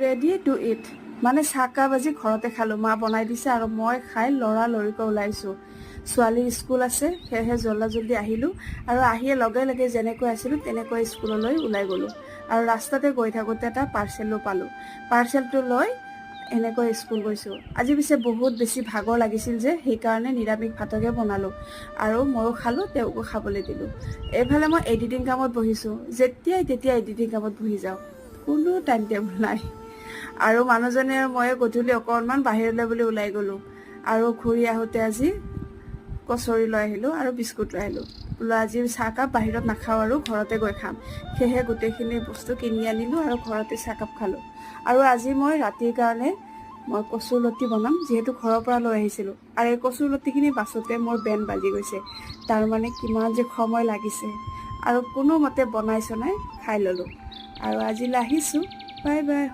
Ready to it মানে চাহকাপ আজি ঘৰতে খালোঁ, মা বনাই দিছে আৰু মই খাই লৰালৰিকৈ ওলাইছোঁ। ছোৱালীৰ স্কুল আছে, সেয়েহে জল্দি আহিলোঁ আৰু আহিয়ে লগে লগে যেনেকৈ আছিলোঁ তেনেকৈ স্কুললৈ ওলাই গ'লোঁ আৰু ৰাস্তাতে গৈ থাকোঁতে এটা পাৰ্চেলো পালোঁ। পাৰ্চেলটো লৈ এনেকৈ স্কুল গৈছোঁ। আজি পিছে বহুত বেছি ভাগৰ লাগিছিল যে সেইকাৰণে নিৰামিষ ভাতকে বনালোঁ আৰু ময়ো খালোঁ, তেওঁকো খাবলৈ দিলোঁ। এইফালে মই এডিটিং কামত বহিছোঁ, যেতিয়াই তেতিয়া এডিটিং কামত বহি যাওঁ, কোনো টাইম টেবুল নাই। আৰু মানুহজনে মই গধূলি অকণমান বাহিৰলৈ বুলি ওলাই গ'লোঁ আৰু ঘূৰি আহোঁতে আজি কচৰি লৈ আহিলোঁ আৰু বিস্কুট লৈ আহিলোঁ। বোলো আজি চাহকাপ বাহিৰত নাখাওঁ আৰু ঘৰতে গৈ খাম, সেয়েহে গোটেইখিনি বস্তু কিনি আনিলোঁ আৰু ঘৰতে চাহকাপ খালোঁ। আৰু আজি মই ৰাতিৰ কাৰণে মই কচুৰ লতি বনাম, যিহেতু ঘৰৰ পৰা লৈ আহিছিলোঁ। আৰু এই কচুৰ লতিখিনি বাছোঁতে মোৰ বেন বাজি গৈছে, তাৰমানে কিমান যে সময় লাগিছে আৰু কোনোমতে বনাই চনাই খাই ল'লোঁ। আৰু আজিলৈ আহিছোঁ, বাই বাই।